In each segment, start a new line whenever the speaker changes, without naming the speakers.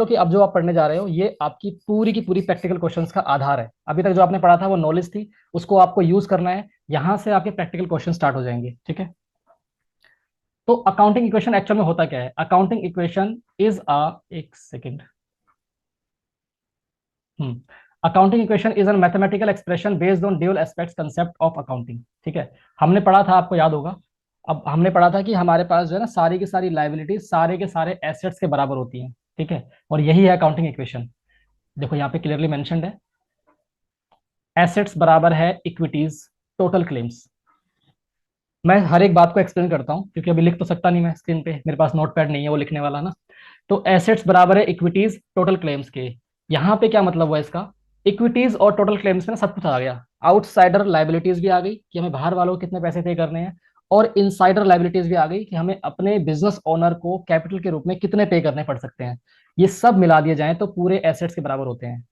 लो कि अब जो आप पढ़ने जा रहे हो ये आपकी पूरी की पूरी प्रैक्टिकल क्वेश्चंस का आधार है। अभी तक जो आपने पढ़ा था वो नॉलेज थी, उसको आपको यूज करना है। यहां से आपके प्रैक्टिकल क्वेश्चन स्टार्ट हो जाएंगे, ठीक है। तो अकाउंटिंग इक्वेशन एक्चुअल में होता क्या है? अकाउंटिंग इक्वेशन इज अ, एक second. Accounting equation is an mathematical expression based on dual aspects concept of accounting, ठीक है। हमने पढ़ा था, आपको याद होगा। अब हमने पढ़ा था कि हमारे पास जो है ना सारी की सारी लाइबिलिटीज सारे के सारे एसेट्स के बराबर होती हैं, ठीक है। और यही है अकाउंटिंग इक्वेशन। देखो यहाँ पे क्लियरली मेंशन्ड है, एसेट्स बराबर है इक्विटीज टोटल क्लेम्स। मैं हर एक बात को एक्सप्लेन करता हूँ क्योंकि अभी लिख तो सकता नहीं मैं स्क्रीन पे, मेरे पास नोट पैड नहीं है वो लिखने वाला ना। तो एसेट्स बराबर है इक्विटीज टोटल क्लेम्स के। यहाँ पे क्या मतलब हुआ इसका? इक्विटीज और टोटल क्लेम्स में ना सब कुछ आ गया। आउटसाइडर लाइबिलिटीज भी आ गई कि हमें बाहर वालों को कितने पैसे पे करने हैं, और इनसाइडर लाइबिलिटीज भी आ गई कि हमें अपने बिजनेस ओनर को कैपिटल के रूप में कितने पे करने पड़ सकते हैं। ये सब मिला दिए जाएं तो पूरे एसेट्स के बराबर होते हैं।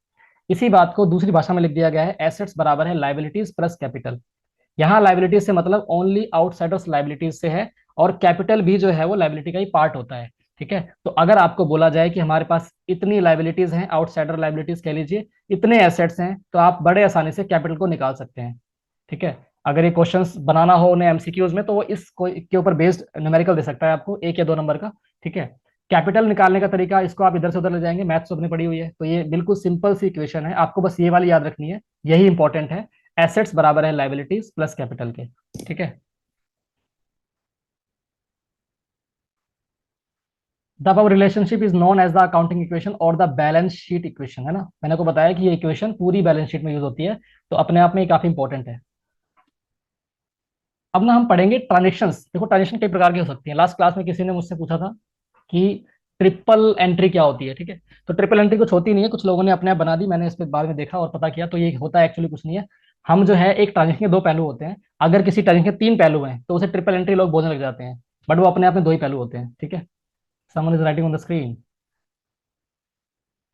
इसी बात को दूसरी भाषा में लिख दिया गया है, एसेट्स बराबर है लाइबिलिटीज प्लस कैपिटल। यहाँ लाइबिलिटीज से मतलब ओनली आउटसाइडर्स लाइबिलिटीज से है, और कैपिटल भी जो है वो लाइबिलिटी का ही पार्ट होता है, ठीक है। तो अगर आपको बोला जाए कि हमारे पास इतनी लाइबिलिटीज हैं, आउटसाइडर लाइबिलिटीज कह लीजिए, इतने एसेट्स हैं, तो आप बड़े आसानी से कैपिटल को निकाल सकते हैं, ठीक है। अगर ये क्वेश्चंस बनाना हो उन्हें एमसीक्यूज में, तो वो इस के ऊपर बेस्ड न्यूमेरिकल दे सकता है आपको, 1 या 2 नंबर का, ठीक है। कैपिटल निकालने का तरीका, इसको आप इधर से उधर ले जाएंगे, मैथ्स सबने पढ़ी हुई है, तो ये बिल्कुल सिंपल सी इक्वेशन है, आपको बस ये वाली याद रखनी है, यही इंपॉर्टेंट है। एसेट्स बराबर है लाइबिलिटीज प्लस कैपिटल के, ठीक है। The above relationship is known as the accounting equation or the balance sheet equation, है ना। मैंने को बताया कि ये इक्वेशन पूरी बैलेंस शीट में यूज होती है, तो अपने आप में ये काफी इंपॉर्टेंट है। अब ना हम पढ़ेंगे ट्रांजेक्शन्स। देखो ट्रांजेक्शन कई प्रकार की हो सकती है। लास्ट क्लास में किसी ने मुझसे पूछा था कि ट्रिपल एंट्री क्या होती है, ठीक है। तो ट्रिपल एंट्री कुछ होती नहीं है, कुछ लोगों ने अपने आप बना दी, मैंने इस पे बाद में देखा और पता किया, तो ये होता है एक्चुअली कुछ नहीं है। हम जो है, एक ट्रांजेक्शन के दो पहलू होते हैं। अगर किसी ट्रांजेक्शन के 3 पहलू हैं तो उसे ट्रिपल एंट्री लोग बोलने लग जाते हैं, बट वो अपने आप में दो ही पहलू होते हैं, ठीक है। Someone is writing on the screen.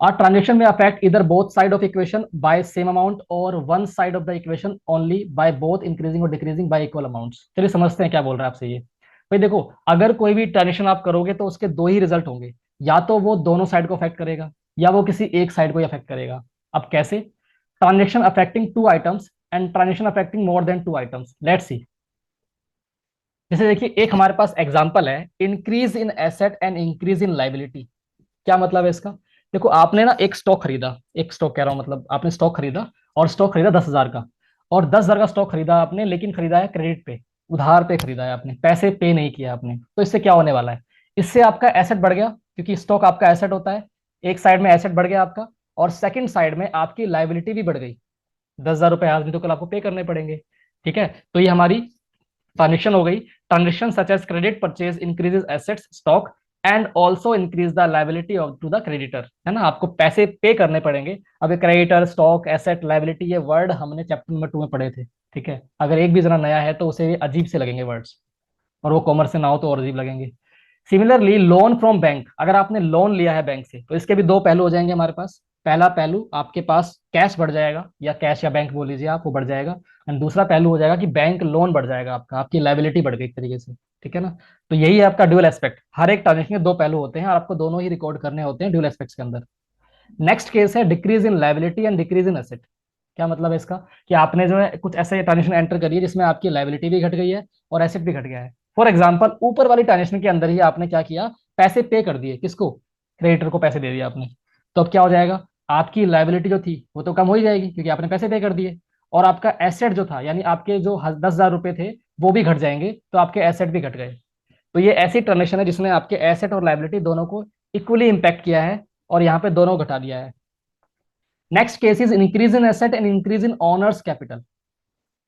A transaction may affect either both side of equation by same amount or one side of the equation only by both increasing or decreasing by equal amounts। चलिए समझते हैं क्या बोल रहा है आपसे ये। भाई देखो, अगर कोई भी ट्रांजेक्शन आप करोगे तो उसके दो ही रिजल्ट होंगे, या तो वो दोनों साइड को अफेक्ट करेगा, या वो किसी एक साइड को ही अफेक्ट करेगा। अब कैसे? Transaction affecting 2 items and transaction affecting more than 2 items, let's see. जैसे देखिए, एक हमारे पास एग्जांपल है, increase in asset and increase in liability. क्या मतलब है इसका? देखो आपने ना एक स्टॉक खरीदा, एक स्टॉक कह रहा हूं, मतलब आपने स्टॉक खरीदा, और स्टॉक खरीदा 10,000 का। और 10,000 का स्टॉक खरीदा आपने, लेकिन खरीदा है क्रेडिट पे, उधार पे खरीदा है आपने, पैसे पे नहीं किया आपने। तो इससे क्या होने वाला है? इससे आपका एसेट बढ़ गया, क्योंकि स्टॉक आपका एसेट होता है। एक साइड में एसेट बढ़ गया आपका, और सेकंड साइड में आपकी लाइबिलिटी भी बढ़ गई। 10,000 रुपए आज नहीं तो कल आपको पे करने पड़ेंगे, ठीक है। तो ये हमारी ट्रांजेक्शन हो गई। Transaction such as credit purchase increases assets stock and also increase the liability of to the creditor, है ना। आपको पैसे पे करने पड़ेंगे। अब क्रेडिटर, स्टॉक, एसेट, लाइबिलिटी, ये वर्ड हमने चैप्टर नंबर 2 में पढ़े थे, ठीक है। अगर एक भी जना नया है तो उसे अजीब से लगेंगे वर्ड्स, और वो कॉमर्स से ना हो तो और अजीब लगेंगे। सिमिलरली लोन फ्रॉम बैंक, अगर आपने लोन लिया है बैंक से, तो इसके भी दो पहलू हो जाएंगे हमारे पास। पहला पहलू, आपके पास कैश बढ़ जाएगा, या कैश या बैंक बोल लीजिए आप, वो बढ़ जाएगा। एंड दूसरा पहलू हो जाएगा कि बैंक लोन बढ़ जाएगा आपका, आपकी लाइबिलिटी बढ़ गई एक तरीके से, ठीक है ना। तो यही है आपका ड्यूअल एस्पेक्ट। हर एक ट्रांजेक्शन के दो पहलू होते हैं, और आपको दोनों ही रिकॉर्ड करने होते हैं ड्यूअल एस्पेक्ट्स के अंदर। नेक्स्ट केस है decrease in liability and decrease in asset. क्या मतलब है इसका? कि आपने जो है कुछ ऐसे ट्रांजेक्शन एंटर करी है जिसमें आपकी लाइबिलिटी भी घट गई है और एसेट भी घट गया है। फॉर एग्जाम्पल, ऊपर वाली ट्रांजेक्शन के अंदर ही आपने क्या किया? पैसे पे कर दिए, किसको? क्रेडिटर को पैसे दे दिया आपने। तो अब क्या हो जाएगा? आपकी लाइबिलिटी जो थी वो तो कम हो ही जाएगी, क्योंकि आपने पैसे पे कर दिए। और आपका एसेट जो था, यानी आपके जो 10,000 रुपए थे, वो भी घट जाएंगे, तो आपके एसेट भी घट गए। तो ये ऐसी ट्रांजेक्शन है जिसने आपके एसेट और लाइबिलिटी दोनों को इक्वली इंपैक्ट किया है, और यहाँ पे दोनों घटा दिया है। Next case is increase in asset and increase in honours capital.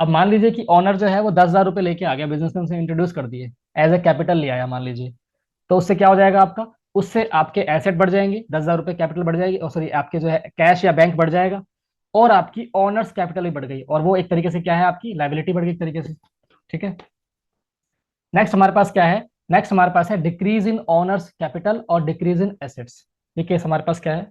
अब मान लीजिए कि ऑनर जो है वो 10,000 रुपए लेके आ गया, बिजनेस में उसे इंट्रोड्यूस कर दिए, एज ए कैपिटल ले आया मान लीजिए। तो उससे क्या हो जाएगा आपका? उससे आपके एसेट बढ़ जाएंगे, 10,000 रुपए कैपिटल बढ़ जाएगी, और सॉरी आपके जो है कैश या बैंक बढ़ जाएगा, और आपकी ऑनर्स कैपिटल भी बढ़ गई, और वो एक तरीके से क्या है, आपकी लाइबिलिटी बढ़ गई एक तरीके से, ठीक है। नेक्स्ट हमारे पास क्या है? नेक्स्ट हमारे पास है डिक्रीज इन ऑनर्स कैपिटल और डिक्रीज इन एसेट्स। ये केस हमारे पास क्या है?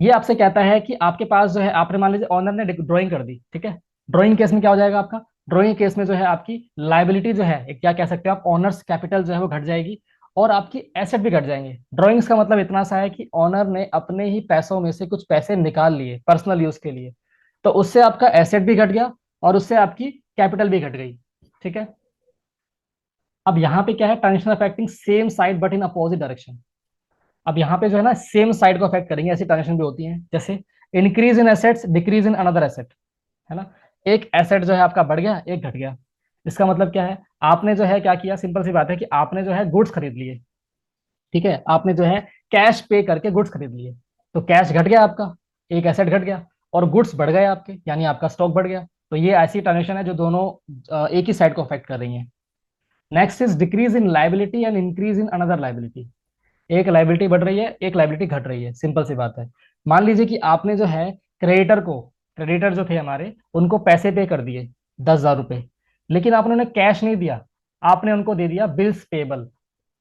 ये आपसे कहता है कि आपके पास जो है, आपने मान लीजिए ऑनर ने ड्राइंग कर दी, ठीक है। ड्राइंग केस में क्या हो जाएगा आपका? ड्राइंग केस में जो है आपकी लाइबिलिटी जो है, एक क्या कह सकते हो आप, ऑनर्स कैपिटल जो है वो घट जाएगी, और आपकी एसेट भी घट जाएंगे। ड्रॉइंग्स का मतलब इतना सा है कि ऑनर ने अपने ही पैसों में से कुछ पैसे निकाल लिए पर्सनल यूज के लिए, तो उससे आपका एसेट भी घट गया और उससे आपकी कैपिटल भी घट गई। ठीक है। अब यहाँ पे क्या है, transaction affecting same side but in opposite direction. अब यहाँ पे जो है ना सेम साइड को अफेक्ट करेंगे, ऐसी ट्रांजेक्शन भी होती है, जैसे increase in assets decrease in another asset, है ना। एक एसेट जो है आपका बढ़ गया, एक घट गया। इसका मतलब क्या है, आपने जो है क्या किया, सिंपल सी बात है कि आपने जो है गुड्स खरीद लिए। ठीक है, आपने जो है कैश पे करके गुड्स खरीद लिए, तो कैश घट गया आपका, एक एसेट घट गया, और गुड्स बढ़ गए आपके, यानी आपका स्टॉक बढ़ गया। तो ये ऐसी ट्रांजेक्शन है जो दोनों एक ही साइड को अफेक्ट कर रही है। Next is decrease in liability and increase in another liability. एक लाइबिलिटी बढ़ रही है, एक लाइबिलिटी घट रही है, सिंपल सी बात है। मान लीजिए कि आपने जो है क्रेडिटर को, क्रेडिटर जो थे हमारे, उनको पैसे पे कर दिए 10,000 रुपए, लेकिन आपने उन्हें कैश नहीं दिया, आपने उनको दे दिया bills payable,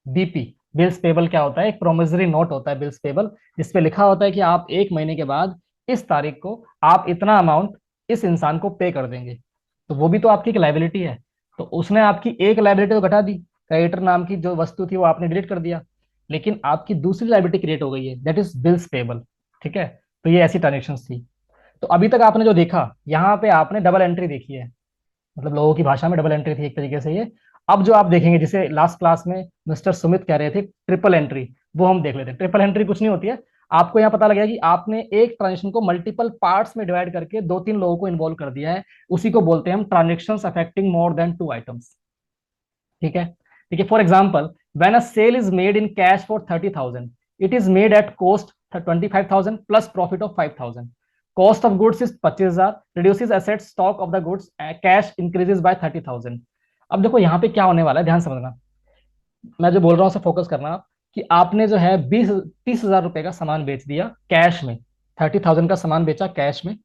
BP. Bills payable क्या होता है, एक प्रोमिसरी नोट होता है बिल्स पेबल, जिसपे लिखा होता है कि आप 1 महीने के बाद इस तारीख को आप इतना अमाउंट इस इंसान को पे कर देंगे। तो वो भी तो आपकी एक लाइबिलिटी है। तो उसने आपकी एक लाइबिलिटी तो घटा दी, क्रेडिटर नाम की जो वस्तु थी वो आपने डिलीट कर दिया, लेकिन आपकी दूसरी लाइबिलिटी क्रिएट हो गई है, दैट इज बिल्स पेबल। ठीक है। तो ये ऐसी ट्रांजेक्शन थी। तो अभी तक आपने जो देखा, यहाँ पे आपने डबल एंट्री देखी है, मतलब लोगों की भाषा में डबल एंट्री थी एक तरीके से ये। अब जो आप देखेंगे, जिसे लास्ट क्लास में मिस्टर सुमित कह रहे थे ट्रिपल एंट्री, वो हम देख लेते हैं। ट्रिपल एंट्री कुछ नहीं होती है, आपको यहाँ पता लगेगा कि आपने एक ट्रांजेक्शन को मल्टीपल पार्ट्स में डिवाइड करके 2-3 लोगों को इन्वॉल्व कर दिया है। उसी को बोलते हैं हम transaction affecting more than 2 items. ठीक है। ठीक है, for example, when a sale is made in cash for 30,000, it is made at cost 25,000 plus profit of 5,000। Cost of goods is 25,000, reduces asset stock of the goods, cash increases by 30,000। अब देखो यहाँ पे क्या होने वाला है, ध्यान समझना, मैं जो बोल रहा हूँ उसे फोकस करना आप, कि आपने जो है 30,000 रुपए का सामान बेच दिया कैश में, 30,000 का सामान बेचा कैश में।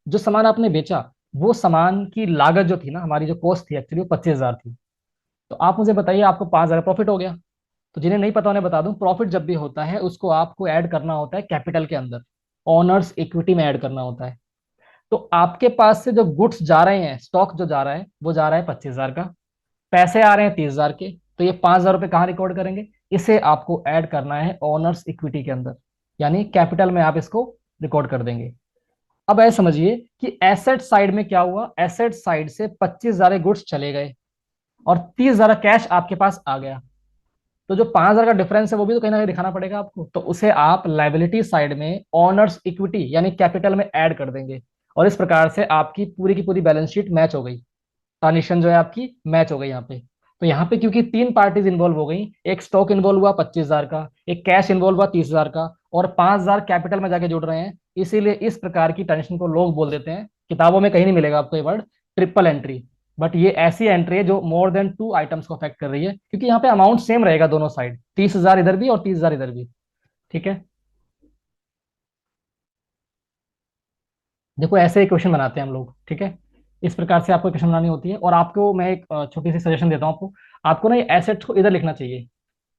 जो सामान आपने बेचा, वो सामान की लागत जो थी ना, हमारी जो कॉस्ट थी एक्चुअली वो 25,000 थी। तो आप मुझे बताइए, आपको 5,000 प्रॉफिट हो गया। तो जिन्हें नहीं पता उन्हें बता दूं, प्रॉफिट जब भी होता है उसको आपको ऐड करना होता है कैपिटल के अंदर, ऑनर्स इक्विटी में ऐड करना होता है। तो आपके पास से जो गुड्स जा रहे हैं, स्टॉक जो जा रहा है वो जा रहा है 25,000 का, पैसे आ रहे हैं 30,000 के, तो ये 5,000 रुपये कहाँ रिकॉर्ड करेंगे, इसे आपको ऐड करना है ऑनर्स इक्विटी के अंदर, यानी कैपिटल में आप इसको रिकॉर्ड कर देंगे। अब ऐसे समझिए कि एसेट साइड में क्या हुआ, एसेट साइड से 25,000 गुड्स चले गए और 30,000 कैश आपके पास आ गया। तो जो 5,000 का डिफरेंस है वो भी तो कहीं ना कहीं दिखाना पड़ेगा आपको, तो उसे आप लाइबिलिटी साइड में ऑनर्स इक्विटी यानी कैपिटल में ऐड कर देंगे। और इस प्रकार से आपकी पूरी की पूरी बैलेंस शीट मैच हो गई, ट्रांजेक्शन जो है आपकी मैच हो गई यहाँ पे। तो यहाँ पे क्योंकि 3 पार्टीज इन्वॉल्व हो गई, एक स्टॉक इन्वॉल्व हुआ 25,000 का, एक कैश इन्वॉल्व हुआ 30,000 का, और 5,000 कैपिटल में जाके जुड़ रहे हैं, इसीलिए इस प्रकार की ट्रांजेक्शन को लोग बोल देते हैं, किताबों में कहीं नहीं मिलेगा आपको ये वर्ड, ट्रिपल एंट्री। बट ये ऐसी एंट्री है जो मोर देन 2 आइटम्स को अफेक्ट कर रही है, क्योंकि यहाँ पे अमाउंट सेम रहेगा दोनों साइड, 30,000 इधर भी और 30,000 इधर भी। ठीक है। देखो ऐसे ही क्वेश्चन बनाते हैं हम लोग। ठीक है, इस प्रकार से आपको क्वेश्चन बनानी होती है। और आपको मैं एक छोटी सी सजेशन देता हूँ आपको, आपको ना ये एसेट्स को इधर लिखना चाहिए,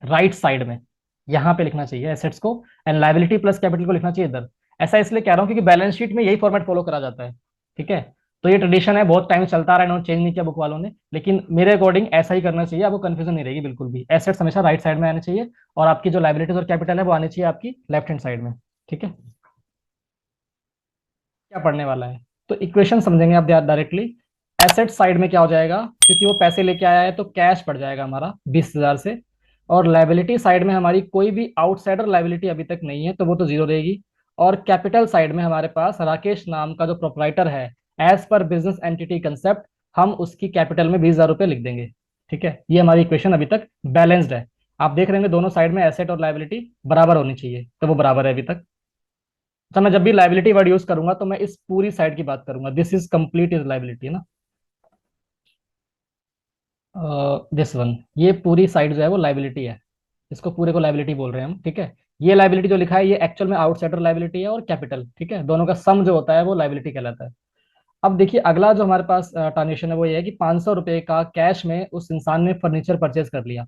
राइट साइड में, यहाँ पे लिखना चाहिए एसेट्स को, एंड लाइबिलिटी प्लस कैपिटल को लिखना चाहिए इधर। ऐसा इसलिए कह रहा हूँ क्योंकि बैलेंस शीट में यही फॉर्मेट फॉलो करा जाता है। ठीक है। तो ये ट्रेडिशन है, बहुत टाइम चलता रहा है, इन्होंने चेंज नहीं किया बुक वालों ने, लेकिन मेरे अकॉर्डिंग ऐसा ही करना चाहिए, आपको कंफ्यूजन नहीं रहेगी बिल्कुल भी। एसेट्स हमेशा राइट साइड में आने चाहिए, और आपकी जो लाइबिलिटीज और कैपिटल है वो आनी चाहिए आपकी लेफ्ट हैंड साइड में। ठीक है। क्या पढ़ने वाला है, तो इक्वेशन समझेंगे आप डायरेक्टली। एसेट साइड में क्या हो जाएगा, क्योंकि वो पैसे लेके आया है तो कैश पड़ जाएगा हमारा 20,000 से। और लाइबिलिटी साइड में हमारी कोई भी आउटसाइडर लाइबिलिटी अभी तक नहीं है, तो वो तो जीरो रहेगी। और कैपिटल साइड में हमारे पास राकेश नाम का जो प्रोपराइटर है, as per business entity concept, हम उसकी कैपिटल में 20,000 रुपये लिख देंगे। ठीक है, ये हमारी इक्वेशन अभी तक बैलेंस्ड है। आप देख रहे हैं दोनों साइड में एसेट और लाइबिलिटी बराबर होनी चाहिए, तो वो बराबर है अभी तक। अच्छा, मैं जब भी लाइबिलिटी वर्ड यूज करूंगा तो मैं इस पूरी साइड की बात करूंगा, this is complete is liability, है ना। दिस वन, ये पूरी साइड जो है वो लाइबिलिटी है, इसको पूरे को लाइबिलिटी बोल रहे हैं हम। ठीक है। ये लाइबिलिटी जो लिखा है ये एक्चुअल में आउटसाइडर लाइबिलिटी है, और कैपिटल, ठीक है, दोनों का सम जो होता है वो लाइबिलिटी कहलाता है। अब देखिए अगला जो हमारे पास ट्रांजेक्शन है वो ये है कि 500 रुपए का कैश में उस इंसान ने फर्नीचर परचेज कर लिया।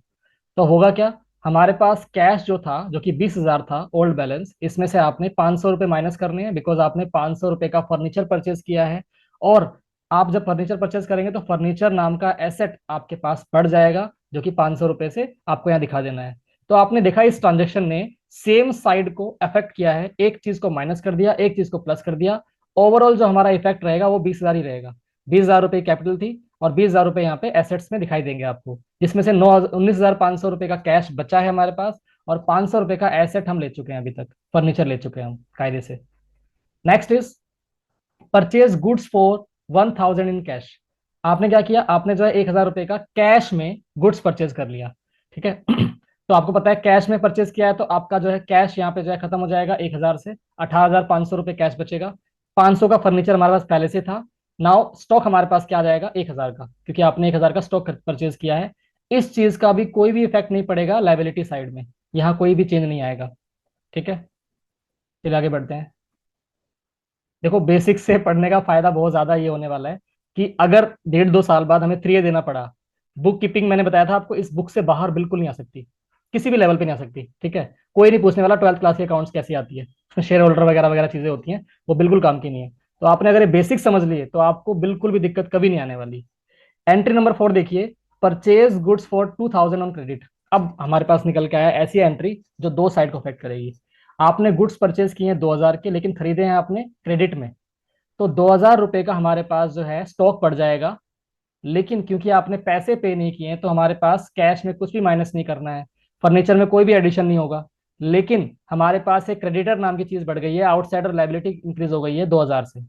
तो होगा क्या, हमारे पास कैश जो था, जो कि 20,000 था ओल्ड बैलेंस, इसमें से आपने 500 रुपये माइनस करने हैं, बिकॉज आपने 500 रुपये का फर्नीचर परचेज किया है। और आप जब फर्नीचर परचेज करेंगे तो फर्नीचर नाम का एसेट आपके पास बढ़ जाएगा, जो कि 500 रुपये से आपको यहाँ दिखा देना है। तो आपने देखा इस ट्रांजेक्शन ने सेम साइड को अफेक्ट किया है, एक चीज को माइनस कर दिया, एक चीज को प्लस कर दिया। ओवरऑल जो हमारा इफेक्ट रहेगा वो 20,000 ही रहेगा। 20,000 रुपए कैपिटल थी और 20,000 रुपए यहाँ पे एसेट्स में दिखाई देंगे आपको, जिसमें से 19,500 रुपए का कैश बचा है हमारे पास, और 500 रुपए का एसेट हम ले चुके हैं अभी तक, फर्नीचर ले चुके हैं हम कायदे से। Next is purchase goods for 1,000 in cash. आपने क्या किया, आपने जो है 1,000 रुपए का कैश में गुड्स परचेज कर लिया, ठीक है। तो आपको पता है कैश में परचेज किया है, तो आपका जो है कैश यहाँ पे जो है खत्म हो जाएगा 1,000 से, 18,500 रुपए कैश बचेगा। 500 का फर्नीचर हमारे पास पहले से था। नाउ स्टॉक हमारे पास क्या आ जाएगा, 1,000 का, क्योंकि आपने 1,000 का स्टॉक परचेज किया है। इस चीज का भी कोई भी इफेक्ट नहीं पड़ेगा लाइबिलिटी साइड में, यहाँ कोई भी चेंज नहीं आएगा, ठीक है। चलिए आगे बढ़ते हैं। देखो बेसिक से पढ़ने का फायदा बहुत ज्यादा ये होने वाला है कि अगर 1.5-2 साल बाद हमें 3A देना पड़ा, बुक कीपिंग मैंने बताया था आपको, इस बुक से बाहर बिल्कुल नहीं आ सकती, किसी भी लेवल पे नहीं आ सकती, ठीक है। कोई नहीं पूछने वाला 12th क्लास के अकाउंट्स कैसी आती है, उसमें शेयर होल्डर वगैरह वगैरह चीजें होती हैं, वो बिल्कुल काम की नहीं है। तो आपने अगर ये बेसिक समझ लिए तो आपको बिल्कुल भी दिक्कत कभी नहीं आने वाली। एंट्री नंबर 4 देखिए, purchase goods for 2,000 on credit. अब हमारे पास निकल के आया ऐसी एंट्री जो दो साइड को अफेक्ट करेगी। आपने गुड्स परचेज किए हैं 2,000 के, लेकिन खरीदे हैं आपने क्रेडिट में, तो 2,000 रुपए का हमारे पास जो है स्टॉक पड़ जाएगा। लेकिन क्योंकि आपने पैसे पे नहीं किए हैं तो हमारे पास कैश में कुछ भी माइनस नहीं करना है, फर्नीचर में कोई भी एडिशन नहीं होगा। लेकिन हमारे पास एक क्रेडिटर नाम की चीज बढ़ गई है, आउटसाइडर लाइबिलिटी इंक्रीज हो गई है 2,000 से।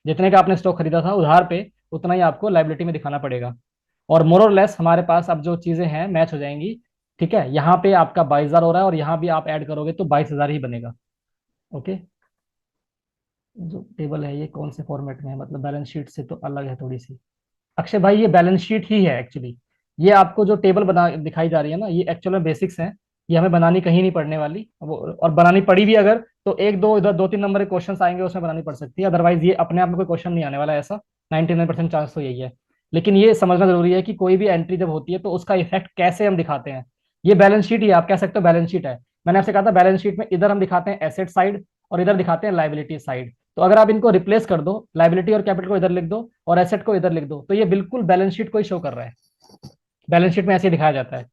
जितने का आपने स्टॉक खरीदा था उधार पे, उतना ही आपको लाइबिलिटी में दिखाना पड़ेगा। और मोर और लेस हमारे पास अब जो चीजें हैं मैच हो जाएंगी, ठीक है। यहाँ पे आपका 22,000 हो रहा है और यहाँ भी आप ऐड करोगे तो 22,000 ही बनेगा। ओके, जो टेबल है ये कौन से फॉर्मेट में है, मतलब बैलेंस शीट से तो अलग है थोड़ी सी। अक्षय भाई ये बैलेंस शीट ही है एक्चुअली। ये आपको जो टेबल बना दिखाई जा रही है ना, ये एक्चुअल में बेसिक्स हैं। ये हमें बनानी कहीं नहीं पड़ने वाली, और बनानी पड़ी भी अगर तो एक दो इधर 2-3 नंबर के क्वेश्चन आएंगे उसमें बनानी पड़ सकती है, अदरवाइज ये अपने आप में कोई क्वेश्चन नहीं आने वाला है ऐसा। 99% चांस तो यही है। लेकिन ये समझना जरूरी है कि कोई भी एंट्री जब होती है तो उसका इफेक्ट कैसे हम दिखाते हैं। ये बैलेंस शीट ही आप कह सकते हो, बैलेंस शीट है। मैंने आपसे कहा था बैलेंस शीट में इधर हम दिखाते हैं एसेट साइड और इधर दिखाते हैं लाइबिलिटी साइड। तो अगर आप इनको रिप्लेस कर दो, लाइबिलिटी और कैपिटल को इधर लिख दो और एसेट को इधर लिख दो, तो ये बिल्कुल बैलेंस शीट को ही शो कर रहा है। बैलेंस शीट में ऐसे ही दिखाया जाता है,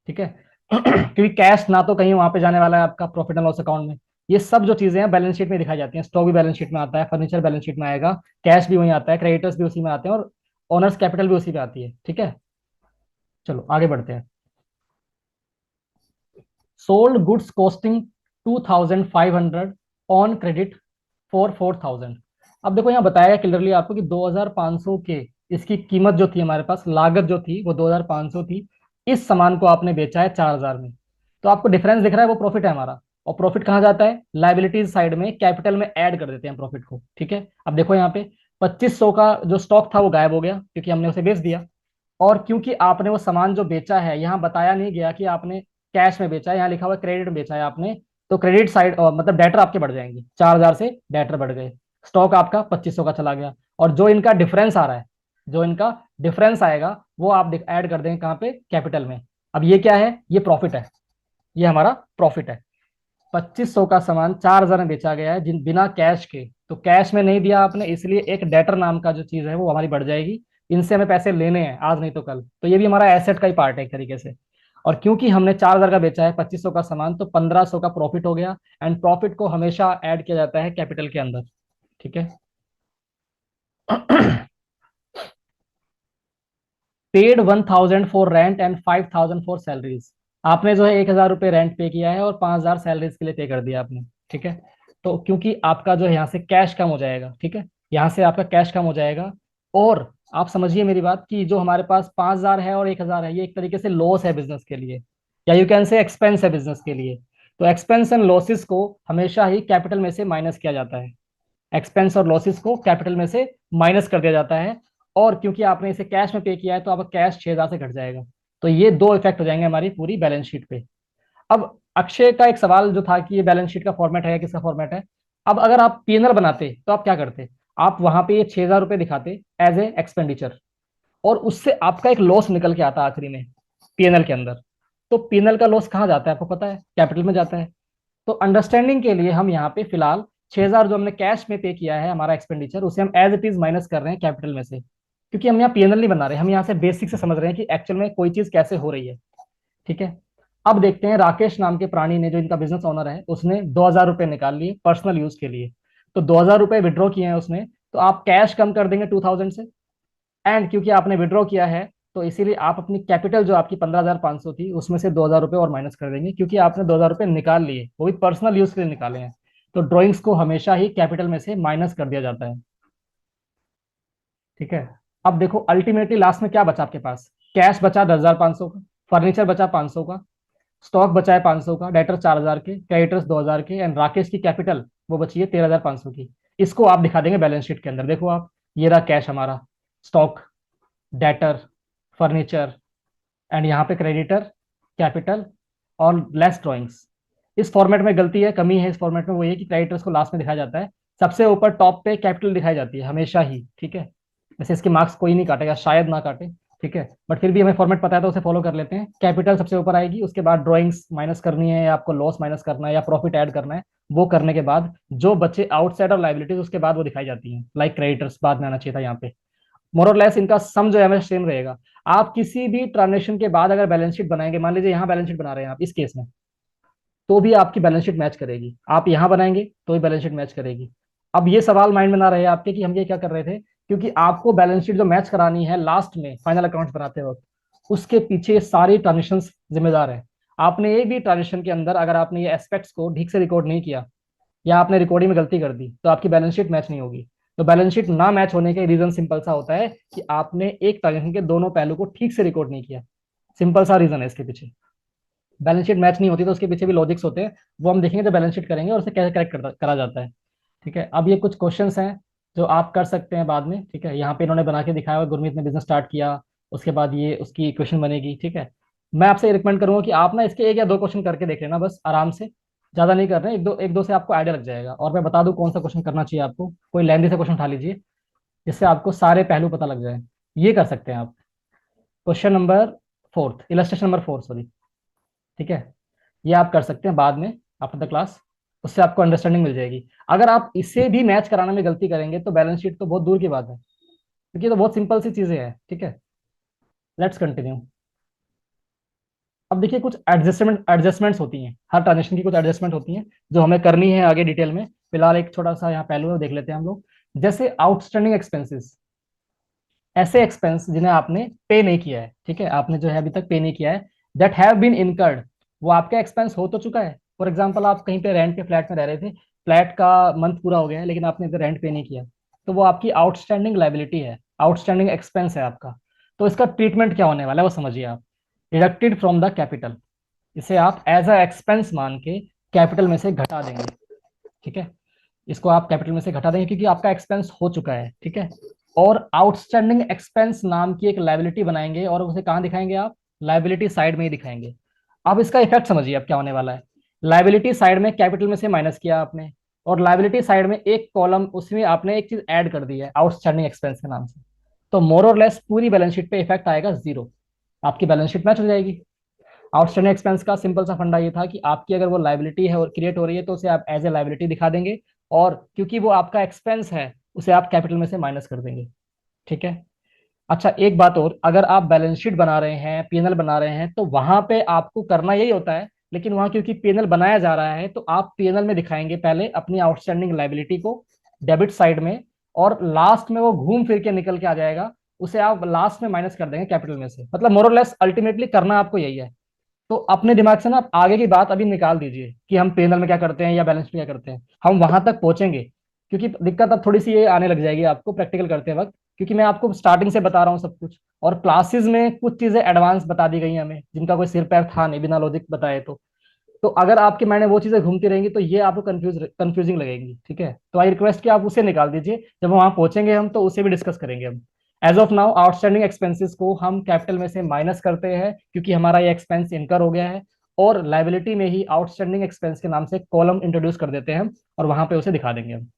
ठीक है। क्योंकि कैश ना तो कहीं वहां पे जाने वाला है आपका प्रॉफिट एंड लॉस अकाउंट में। ये सब जो चीजें हैं बैलेंस शीट में दिखाई जाती हैं। स्टॉक भी बैलेंस शीट में आता है, फर्नीचर बैलेंस शीट में आएगा, कैश भी वहीं आता है, क्रेडिटर्स भी उसी में आते हैं, और ओनर्स कैपिटल भी उसी में आती है, ठीक है। चलो आगे बढ़ते हैं। Sold goods costing 2,500 on credit for 4,000। अब देखो यहाँ बताया क्लियरली आपको कि 2,500 के इसकी कीमत जो थी, हमारे पास लागत जो थी वो 2,500 थी। इस सामान को आपने बेचा है 4,000 में। तो आपको डिफरेंस दिख रहा है, वो प्रॉफिट है हमारा। और प्रॉफिट कहाँ जाता है, लाइबिलिटीज साइड में कैपिटल में ऐड कर देते हैं प्रॉफिट को, ठीक है। अब देखो यहाँ पे 2,500 का जो स्टॉक था वो गायब हो गया क्योंकि हमने उसे बेच दिया। और क्योंकि आपने वो सामान जो बेचा है, यहाँ बताया नहीं गया कि आपने कैश में बेचा है, यहाँ लिखा हुआ क्रेडिट में बेचा है आपने। तो क्रेडिट साइड मतलब डेटर आपके बढ़ जाएंगे, 4,000 से डेटर बढ़ गए, स्टॉक आपका 2,500 का चला गया। और जो इनका डिफरेंस आ रहा है, जो इनका डिफरेंस आएगा वो आप ऐड कर देंगे कहाँ पे, कैपिटल में। अब ये क्या है, ये प्रॉफिट है, ये हमारा प्रॉफिट है। 2,500 का सामान 4,000 में बेचा गया है जिन बिना कैश के, तो कैश में नहीं दिया आपने, इसलिए एक डेटर नाम का जो चीज है वो हमारी बढ़ जाएगी। इनसे हमें पैसे लेने हैं आज नहीं तो कल, तो ये भी हमारा एसेट का ही पार्ट है एक तरीके से। और क्योंकि हमने 4,000 का बेचा है 2,500 का सामान, तो 1,500 का प्रॉफिट हो गया। एंड प्रॉफिट को हमेशा ऐड किया जाता है कैपिटल के अंदर, ठीक है। Paid 1,000 for rent and 5,000 for salaries. आपने जो है 1,000 रुपये रेंट पे किया है और 5,000 सैलरीज के लिए पे कर दिया आपने, ठीक है। तो क्योंकि आपका जो है यहाँ से कैश कम हो जाएगा, ठीक है, यहाँ से आपका कैश कम हो जाएगा। और आप समझिए मेरी बात कि जो हमारे पास 5,000 है और 1,000 है, ये एक तरीके से लॉस है बिजनेस के लिए, या यू कैन से एक्सपेंस है बिजनेस के लिए। तो एक्सपेंस एंड लॉसेस को हमेशा ही कैपिटल में से माइनस किया जाता है। एक्सपेंस और लॉसेस को कैपिटल में से माइनस कर दिया जाता है। और क्योंकि आपने इसे कैश में पे किया है तो आपका कैश 6,000 से घट जाएगा। तो ये दो इफेक्ट हो जाएंगे हमारी पूरी बैलेंस शीट पे। अब अक्षय का एक सवाल जो था कि ये बैलेंस शीट का फॉर्मेट है या किसका फॉर्मेट है। अब अगर आप पीएनएल बनाते तो आप क्या करते, आप वहां पे ये 6,000 रुपये दिखाते एज ए एक्सपेंडिचर, और उससे आपका एक लॉस निकल के आता आखिरी में पीएनएल के अंदर। तो पीएनएल का लॉस कहाँ जाता है आपको पता है, कैपिटल में जाता है। तो अंडरस्टैंडिंग के लिए हम यहाँ पे फिलहाल 6,000 जो हमने कैश में पे किया है हमारा एक्सपेंडिचर, उसे हम एज इट इज माइनस कर रहे हैं कैपिटल में से, क्योंकि हम यहाँ पीएनएल नहीं बना रहे, हम यहाँ से बेसिक से समझ रहे हैं कि एक्चुअल में कोई चीज कैसे हो रही है, ठीक है। अब देखते हैं राकेश नाम के प्राणी ने, जो इनका बिजनेस ओनर है, उसने 2,000 रुपये निकाल लिए पर्सनल यूज के लिए। तो 2,000 रुपये विड्रॉ किए हैं उसने, तो आप कैश कम कर देंगे 2,000 से। एंड क्योंकि आपने विड्रॉ किया है, तो इसीलिए आप अपनी कैपिटल जो आपकी 15,500 थी, उसमें से 2,000 रुपये और माइनस कर देंगे, क्योंकि आपने 2,000 रुपये निकाल लिए, वो भी पर्सनल यूज के लिए निकाले हैं। तो ड्रॉइंग्स को हमेशा ही कैपिटल में से माइनस कर दिया जाता है। ठीक है। अब देखो अल्टीमेटली लास्ट में क्या बचा आपके पास। कैश बचा 10,500 का, फर्नीचर बचा 500 का, स्टॉक बचा है 500 का, डेटर 4,000 के, क्रेडिटर्स 2,000 के, एंड राकेश की कैपिटल वो बची है 13,500 की। इसको आप दिखा देंगे बैलेंस शीट के अंदर। देखो आप, ये रहा कैश हमारा, स्टॉक, डेटर, फर्नीचर, एंड यहाँ पे क्रेडिटर, कैपिटल, और लेस ड्रॉइंग्स। इस फॉर्मेट में गलती है, कमी है इस फॉर्मेट में, वो ये कि क्रेडिटर्स को लास्ट में दिखाया जाता है, सबसे ऊपर टॉप पे कैपिटल दिखाई जाती है हमेशा ही। ठीक है। वैसे इसके मार्क्स कोई नहीं काटेगा, शायद ना काटे। ठीक है, बट फिर भी हमें फॉर्मेट पता है तो उसे फॉलो कर लेते हैं। कैपिटल सबसे ऊपर आएगी, उसके बाद ड्रॉइंग्स माइनस करनी है, या आपको लॉस माइनस करना है, या प्रॉफिट ऐड करना है। वो करने के बाद जो बच्चे आउटसाइड ऑफ लाइबिलिटीज, उसके बाद वो दिखाई जाती हैं, लाइक क्रेडिटर्स बाद में आना चाहिए था यहाँ पे। मोर और लेस इनका सम जो है हमें सेम रहेगा। आप किसी भी ट्रांजेक्शन के बाद अगर बैलेंस शीट बनाएंगे, मान लीजिए यहाँ बैलेंस शीट बना रहे हैं आप इस केस में, तो भी आपकी बैलेंस शीट मैच करेगी। आप यहाँ बनाएंगे तो भी बैलेंस शीट मैच करेगी। अब ये सवाल माइंड में ना रहे आपके कि हम ये क्या कर रहे थे, क्योंकि आपको बैलेंस शीट जो मैच करानी है लास्ट में फाइनल अकाउंट्स बनाते वक्त, उसके पीछे सारी ट्रांजेक्शन जिम्मेदार है। आपने एक भी ट्रांजेक्शन के अंदर अगर आपने ये एस्पेक्ट्स को ठीक से रिकॉर्ड नहीं किया, या आपने रिकॉर्डिंग में गलती कर दी, तो आपकी बैलेंस शीट मैच नहीं होगी। तो बैलेंस शीट ना मैच होने के रीजन सिंपल सा होता है कि आपने एक ट्रांजेक्शन के दोनों पहलू को ठीक से रिकॉर्ड नहीं किया। सिंपल सा रीजन है इसके पीछे। बैलेंस शीट मैच नहीं होती तो उसके पीछे भी लॉजिक्स होते हैं, वो हम देखेंगे जब बैलेंस शीट करेंगे और उसे कैसे करेक्ट करा जाता है। ठीक है। अब ये कुछ क्वेश्चंस हैं जो आप कर सकते हैं बाद में। ठीक है, यहाँ पे इन्होंने बना के दिखाया हुआ, गुरमीत ने बिजनेस स्टार्ट किया, उसके बाद ये उसकी इक्वेशन बनेगी। ठीक है। मैं आपसे ये रिकमेंड करूंगा कि आप ना इसके 1 या 2 क्वेश्चन करके देख लेना बस, आराम से। ज्यादा नहीं कर रहे हैं, एक दो से आपको आइडिया लग जाएगा। और मैं बता दूं कौन सा क्वेश्चन करना चाहिए आपको, कोई लेंदी से क्वेश्चन उठा लीजिए जिससे आपको सारे पहलू पता लग जाए। ये कर सकते हैं आप। Question number fourth, illustration number 4, sorry. ठीक है, ये आप कर सकते हैं बाद में आफ्टर द क्लास, उससे आपको अंडरस्टैंडिंग मिल जाएगी। अगर आप इसे भी मैच कराने में गलती करेंगे तो बैलेंस शीट तो बहुत दूर की बात है, क्योंकि ये तो बहुत सिंपल सी चीजें हैं। ठीक है, लेट्स कंटिन्यू। अब देखिए कुछ एडजस्टमेंट्स होती हैं, हर ट्रांजेक्शन की कुछ एडजस्टमेंट होती हैं जो हमें करनी है आगे डिटेल में। फिलहाल एक छोटा सा यहाँ पहलू है, वो देख लेते हैं हम लोग। जैसे आउटस्टैंडिंग एक्सपेंसेस, ऐसे एक्सपेंस जिन्हें आपने पे नहीं किया है, ठीक है, आपने जो है अभी तक पे नहीं किया है, दैट हैव बीन इनकर्ड, वो आपका एक्सपेंस हो तो चुका है। फॉर एग्जाम्पल, आप कहीं पे रेंट पे फ्लैट में रह रहे थे, फ्लैट का मंथ पूरा हो गया है लेकिन आपने रेंट पे नहीं किया, तो वो आपकी आउटस्टैंडिंग लाइबिलिटी है, आउटस्टैंडिंग एक्सपेंस है आपका। तो इसका ट्रीटमेंट क्या होने वाला है वो समझिए आप। डिडक्टेड फ्रॉम द कैपिटल, इसे आप एज अ एक्सपेंस मान के कैपिटल में से घटा देंगे। ठीक है, इसको आप कैपिटल में से घटा देंगे क्योंकि आपका एक्सपेंस हो चुका है। ठीक है, और आउटस्टैंडिंग एक्सपेंस नाम की एक लाइबिलिटी बनाएंगे, और उसे कहाँ दिखाएंगे आप, लाइबिलिटी साइड में ही दिखाएंगे। अब इसका इफेक्ट समझिए अब क्या होने वाला है। लाइबिलिटी साइड में कैपिटल में से माइनस किया आपने, और लाइबिलिटी साइड में एक कॉलम, उसमें आपने एक चीज ऐड कर दी है आउटस्टैंडिंग एक्सपेंस के नाम से। तो मोर और लेस पूरी बैलेंस शीट पे इफेक्ट आएगा जीरो, आपकी बैलेंस शीट मैच हो जाएगी। आउटस्टैंडिंग एक्सपेंस का सिंपल सा फंडा ये था कि आपकी अगर वो लाइबिलिटी है और क्रिएट हो रही है तो उसे आप एज ए लाइबिलिटी दिखा देंगे, और क्योंकि वो आपका एक्सपेंस है उसे आप कैपिटल में से माइनस कर देंगे। ठीक है। अच्छा एक बात और, अगर आप बैलेंस शीट बना रहे हैं, पीएनएल बना रहे हैं, तो वहां पे आपको करना यही होता है, लेकिन वहां क्योंकि पीएनएल बनाया जा रहा है तो आप पीएनएल में दिखाएंगे पहले अपनी आउटस्टैंडिंग लाइबिलिटी को डेबिट साइड में, और लास्ट में वो घूम फिर के निकल के आ जाएगा, उसे आप लास्ट में माइनस कर देंगे कैपिटल में से। मतलब मोर और लेस अल्टीमेटली करना आपको यही है। तो अपने दिमाग से ना आप आगे की बात अभी निकाल दीजिए कि हम पेनल में क्या करते हैं या बैलेंस में क्या करते हैं, हम वहां तक पहुंचेंगे। क्योंकि दिक्कत अब थोड़ी सी ये आने लग जाएगी आपको प्रैक्टिकल करते वक्त, क्योंकि मैं आपको स्टार्टिंग से बता रहा हूँ सब कुछ, और क्लासेस में कुछ चीजें एडवांस बता दी गई हैं हमें जिनका कोई सिर पैर था नहीं बिना लॉजिक बताए। तो अगर आपके माइंड में वो चीजें घूमती रहेंगी तो ये आपको कंफ्यूजिंग लगेगी। ठीक है, तो आई रिक्वेस्ट कि आप उसे निकाल दीजिए, जब वहां पहुंचेंगे हम तो उसे भी डिस्कस करेंगे हम। As of now outstanding expenses को हम कैपिटल में से माइनस करते हैं क्योंकि हमारा ये एक्सपेंस इनकर हो गया है, और लाइबिलिटी में ही आउटस्टैंडिंग एक्सपेंस के नाम से कॉलम इंट्रोड्यूस कर देते हैं हम, और वहां पे उसे दिखा देंगे हम।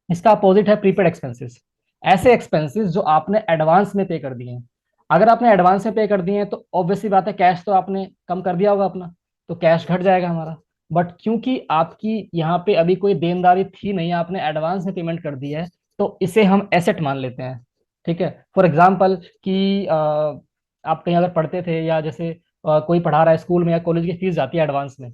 इसका अपोजिट है प्रीपेड एक्सपेंसेस, ऐसे एक्सपेंसेस जो आपने एडवांस में पे कर दिए हैं। अगर आपने एडवांस में पे कर दिए हैं तो ऑब्वियसली बात है कैश तो आपने कम कर दिया होगा अपना, तो कैश घट जाएगा हमारा। बट क्योंकि आपकी यहाँ पे अभी कोई देनदारी थी नहीं, आपने एडवांस में पेमेंट कर दी है, तो इसे हम एसेट मान लेते हैं। ठीक है, फॉर एग्जाम्पल कि आप कहीं अगर पढ़ते थे, या जैसे कोई पढ़ा रहा है स्कूल में या कॉलेज की फीस जाती है एडवांस में,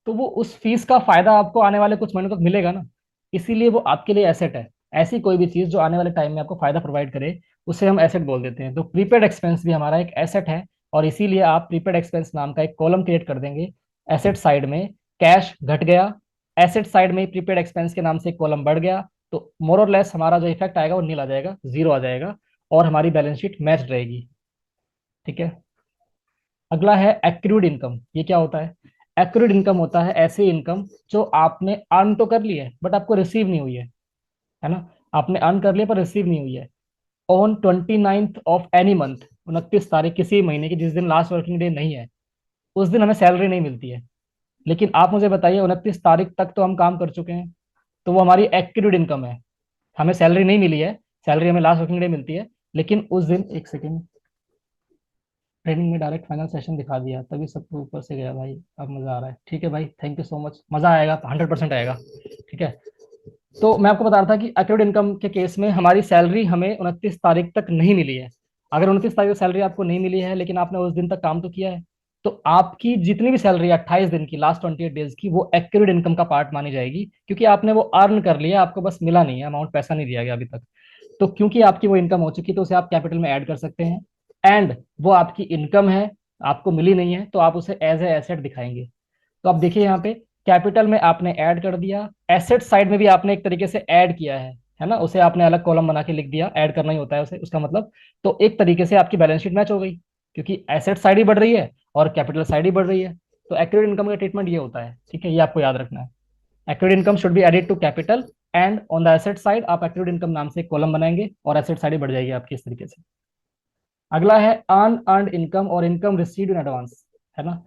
तो वो उस फीस का फायदा आपको आने वाले कुछ महीनों तक मिलेगा ना, इसीलिए वो आपके लिए एसेट है। ऐसी कोई भी चीज जो आने वाले टाइम में आपको फायदा प्रोवाइड करे उसे हम एसेट बोल देते हैं। तो प्रीपेड एक्सपेंस भी हमारा एक एसेट है, और इसीलिए आप प्रीपेड एक्सपेंस नाम का एक कॉलम क्रिएट कर देंगे। एसेट साइड में कैश घट गया, एसेट साइड में प्रीपेड एक्सपेंस के नाम से एक कॉलम बढ़ गया, तो मोर और लेस हमारा जो इफेक्ट आएगा वो नील आ जाएगा, जीरो आ जाएगा, और हमारी बैलेंस शीट मैच रहेगी। ठीक है। अगला है एक्रूड इनकम। ये क्या होता है? एक्रूड इनकम होता है ऐसी इनकम जो आपने अर्न तो कर ली है बट आपको रिसीव नहीं हुई है ना। आपने अर्न कर लिया पर रिसीव नहीं हुई है। On 29th of any month, 29 तारीख किसी महीने की जिस दिन लास्ट वर्किंग डे नहीं है, उस दिन हमें सैलरी नहीं मिलती है। लेकिन आप मुझे बताइए 29 तारीख तक तो हम काम कर चुके हैं, तो वो हमारी एक्रूड इनकम है। हमें सैलरी नहीं मिली है, सैलरी हमें लास्ट वर्किंग डे मिलती है, लेकिन उस दिन, एक सेकेंड, ट्रेनिंग में डायरेक्ट फाइनल सेशन दिखा दिया तभी सबको ऊपर से गया भाई। अब मजा आ रहा है। ठीक है भाई, थैंक यू सो मच, मजा आएगा, 100% आएगा। ठीक है। तो मैं आपको बता रहा था कि अक्रूड इनकम के केस में हमारी सैलरी हमें 29 तारीख तक नहीं मिली है। अगर 29 तारीख को सैलरी आपको नहीं मिली है लेकिन आपने उस दिन तक काम तो किया है, तो आपकी जितनी भी सैलरी 28 दिन की, लास्ट 28 डेज की, वो एक्यूरेट इनकम का पार्ट मानी जाएगी, क्योंकि आपने वो अर्न कर लिया, आपको बस मिला नहीं है, अमाउंट पैसा नहीं दिया गया अभी तक। तो क्योंकि आपकी वो इनकम हो चुकी है तो उसे आप कैपिटल में ऐड कर सकते हैं, एंड वो आपकी इनकम है, आपको मिली नहीं है तो आप उसे एज ए एसेट दिखाएंगे। तो आप देखिए यहाँ पे, कैपिटल में आपने ऐड कर दिया, एसेट साइड में भी आपने एक तरीके से ऐड किया है ना, उसे आपने अलग कॉलम बना के लिख दिया, ऐड करना ही होता है उसे, उसका मतलब। तो एक तरीके से आपकी बैलेंस शीट मैच हो गई, क्योंकि एसेट साइड ही बढ़ रही है और कैपिटल साइड ही बढ़ रही है। तो एक्यूरेट इनकम का ट्रीटमेंट ये होता है। ठीक है, ये आपको याद रखना है। Accurate income should be added to capital, and on the asset side आप एक्यूरेट इनकम नाम से एक कॉलम बनाएंगे और एसेट साइड ही बढ़ जाएगी आपकी, इस तरीके से। अगला है अन अर्नड इनकम और इनकम रिसीव्ड इन एडवांस, है ना।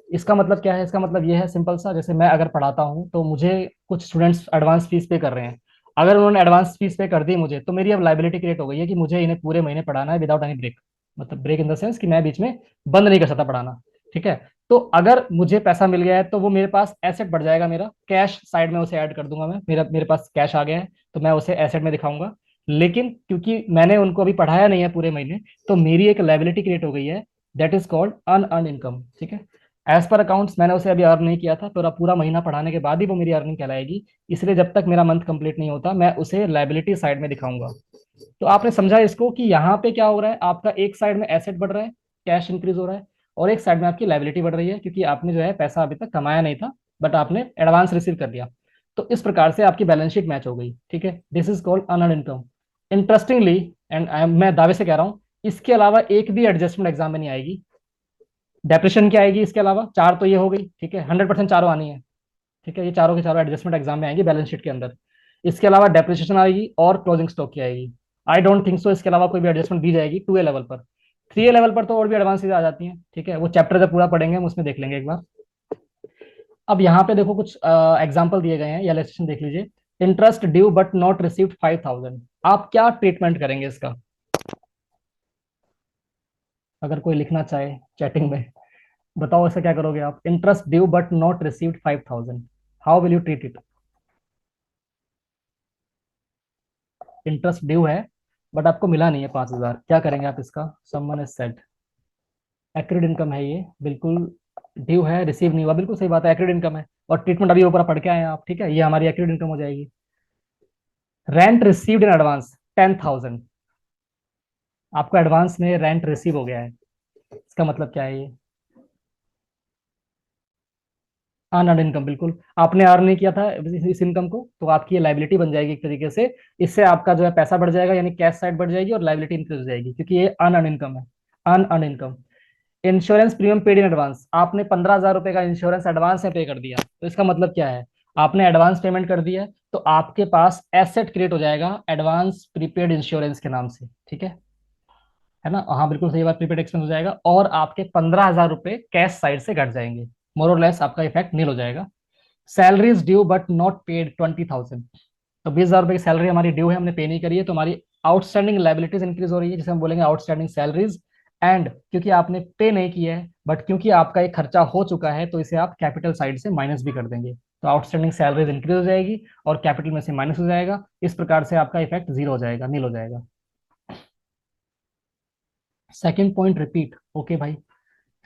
इसका मतलब क्या है? इसका मतलब ये है सिंपल सा, जैसे मैं अगर पढ़ाता हूँ तो मुझे कुछ स्टूडेंट्स एडवांस फीस पे कर रहे हैं। अगर उन्होंने एडवांस फीस पे कर दी मुझे, तो मेरी अब लाइबिलिटी क्रिएट हो गई है कि मुझे इन्हें पूरे महीने पढ़ाना है विदाउट एनी ब्रेक। मतलब ब्रेक इन द सेंस कि मैं बीच में बंद नहीं कर सकता पढ़ाना। ठीक है। तो अगर मुझे पैसा मिल गया है तो वो मेरे पास एसेट बढ़ जाएगा, मेरा कैश साइड में उसे ऐड कर दूंगा मैं, मेरे पास कैश आ गया है तो मैं उसे एसेट में दिखाऊंगा। लेकिन क्योंकि मैंने उनको अभी पढ़ाया नहीं है पूरे महीने, तो मेरी एक लाइबिलिटी क्रिएट हो गई है, that is called unearned income. ठीक है। एज पर अकाउंट्स मैंने उसे अभी अर्न नहीं किया था, पूरा पूरा महीना पढ़ाने के बाद ही वो मेरी अर्निंग कहलाएगी। इसलिए जब तक मेरा मंथ कंप्लीट नहीं होता मैं उसे लाइबिलिटी साइड में दिखाऊंगा। तो आपने समझा इसको कि यहाँ पे क्या हो रहा है, आपका एक साइड में एसेट बढ़ रहा है, कैश इंक्रीज हो रहा है, और एक साइड में आपकी लाइबिलिटी बढ़ रही है, क्योंकि आपने जो है पैसा अभी तक कमाया नहीं था बट आपने एडवांस रिसीव कर लिया। तो इस प्रकार से आपकी बैलेंस शीट मैच हो गई। ठीक है, this is called unearned income. Interestingly, and मैं दावे से कह रहा हूँ, इसके अलावा एक भी एडजस्टमेंट एग्जाम में नहीं आएगी। डेप्रेशन क्या आएगी इसके अलावा? चार तो ये हो गई, ठीक है, 100% चारों आनी है। ठीक है, ये चारों के चारों एडजस्टमेंट एग्जाम में आएंगी बैलेंस शीट के अंदर। इसके अलावा डेप्रिसिएशन आएगी और क्लोजिंग स्टॉक की आएगी। आई डोंट थिंक सो इसके अलावा कोई भी एडजस्टमेंट दी जाएगी 2A लेवल पर। 3A लेवल पर तो और भी एडवांस चीजें आ जाती हैं। ठीक है, वो चैप्टर जब पूरा पढ़ेंगे हम उसमें देख लेंगे एक बार। अब यहाँ पे देखो कुछ एग्जाम्पल दिए गए हैं, ये इलस्ट्रेशन देख लीजिए। Interest due but not received 5,000, आप क्या ट्रीटमेंट करेंगे इसका? अगर कोई लिखना चाहे चैटिंग में, बताओ ऐसा क्या करोगे आप? Interest due but not received 5,000, how will you treat it? Interest due है बट आपको मिला नहीं है 5,000, क्या करेंगे आप इसका? Someone is said, accurate income है ये बिल्कुल, ड्यू है, रिसीव नहीं हुआ, बिल्कुल सही बात है, एक्यूरेट इनकम है। और ट्रीटमेंट अभी ऊपर पढ़ के आए हैं आप। ठीक है, ये हमारी एक्यूरेट इनकम हो जाएगी। रेंट रिसीव्ड इन एडवांस 10,000, आपको एडवांस में रेंट रिसीव हो गया है, इसका मतलब क्या है? ये अनअर्न्ड इनकम, बिल्कुल आपने अर्न नहीं किया था इस इनकम को, तो आपकी ये लाइबिलिटी बन जाएगी एक तरीके से। इससे आपका जो है पैसा बढ़ जाएगा, यानी कैश साइड बढ़ जाएगी और लाइबिलिटी इंक्रीज हो जाएगी, क्योंकि ये अनअर्न्ड इनकम है। Unearned income. Insurance premium paid in advance, आपने 15,000 रुपए का इंश्योरेंस एडवांस में पे कर दिया, तो इसका मतलब क्या है? आपने एडवांस पेमेंट कर दिया है, तो आपके पास एसेट क्रिएट हो जाएगा एडवांस प्रीपेड इंश्योरेंस के नाम से। ठीक है ना, हाँ बिल्कुल सही बात, प्रीपेड एक्सपेंस हो जाएगा और आपके 15,000 रुपए कैश साइड से घट जाएंगे, मोर और लेस आपका इफेक्ट नील हो जाएगा। Salaries due but not paid 20,000, तो 20,000 रुपए की सैलरी हमारी ड्यू है, हमने पे नहीं करी है, तो हमारी आउटस्टैंडिंग लाइबिलिटीज इंक्रीज हो रही है, जिसे हम बोलेंगे आउटस्टैंडिंग सैलरीज। एंड क्योंकि आपने पे नहीं किया है बट क्योंकि आपका एक खर्चा हो चुका है, तो इसे आप कैपिटल साइड से माइनस भी कर देंगे, तो आउटस्टैंडिंग सैलरीज इंक्रीज हो जाएगी और कैपिटल में से माइनस हो जाएगा। इस प्रकार से आपका इफेक्ट जीरो हो जाएगा, नील हो जाएगा। सेकेंड पॉइंट रिपीट, ओके भाई।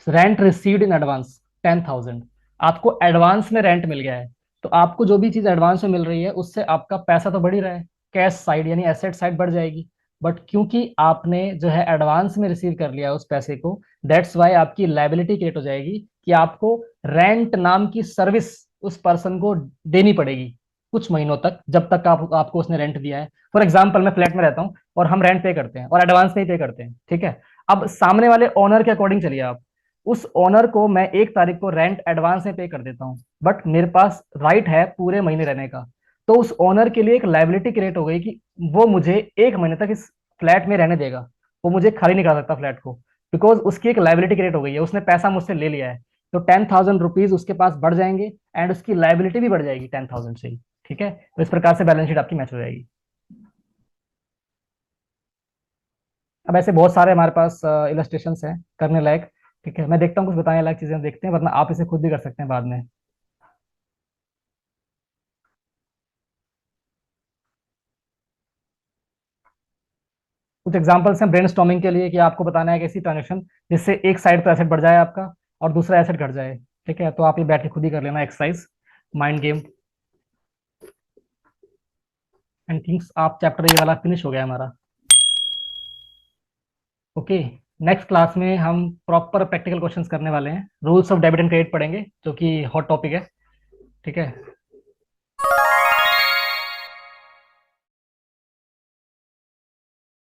रेंट रिसीव्ड इन एडवांस 10,000, आपको एडवांस में रेंट मिल गया है। तो आपको जो भी चीज एडवांस में मिल रही है उससे आपका पैसा तो बढ़ ही रहा है, कैश साइड यानी एसेट साइड बढ़ जाएगी। बट क्योंकि आपने जो है एडवांस में रिसीव कर लिया है उस पैसे को, दैट्स वाई आपकी लायबिलिटी क्रिएट हो जाएगी कि आपको रेंट नाम की सर्विस उस पर्सन को देनी पड़ेगी कुछ महीनों तक, जब तक आपको उसने रेंट दिया है। फॉर एग्जाम्पल मैं फ्लैट में रहता हूँ और हम रेंट पे करते हैं और एडवांस में ही पे करते हैं, ठीक है। अब सामने वाले ओनर के अकॉर्डिंग चलिए आप, उस ओनर को मैं 1 तारीख को रेंट एडवांस में पे कर देता हूँ, बट मेरे पास राइट है पूरे महीने रहने का। तो उस ओनर के लिए एक लाइबिलिटी क्रिएट हो गई कि वो मुझे 1 महीने तक इस फ्लैट में रहने देगा, वो मुझे खाली नहीं कर सकता फ्लैट को, बिकॉज उसकी एक लाइबिलिटी क्रिएट हो गई है, उसने पैसा मुझसे ले लिया है। तो 10,000 रुपीज उसके पास बढ़ जाएंगे एंड उसकी लाइबिलिटी भी बढ़ जाएगी 10,000 से ही। ठीक है, तो इस प्रकार से बैलेंस शीट आपकी मैच हो जाएगी। अब ऐसे बहुत सारे हमारे पास इलस्ट्रेशन हैं करने लायक। ठीक है, मैं देखता हूँ कुछ बताने लायक चीजें देखते हैं, वरना आप इसे खुद भी कर सकते हैं बाद में। कुछ एग्जांपल्स हैं ब्रेनस्टॉर्मिंग के लिए कि आपको बताना है कि ऐसी ट्रांजेक्शन जिससे एक साइड तो एसेट बढ़ जाए आपका और दूसरा एसेट घट जाए। ठीक है, तो आप ये बैठ के खुद ही कर लेना exercise, mind game and things. आप चैप्टर ये वाला फिनिश हो गया हमारा। ओके, नेक्स्ट क्लास में हम प्रॉपर प्रैक्टिकल क्वेश्चंस करने वाले हैं, rules of debit and credit पढ़ेंगे जो कि हॉट टॉपिक है। ठीक है,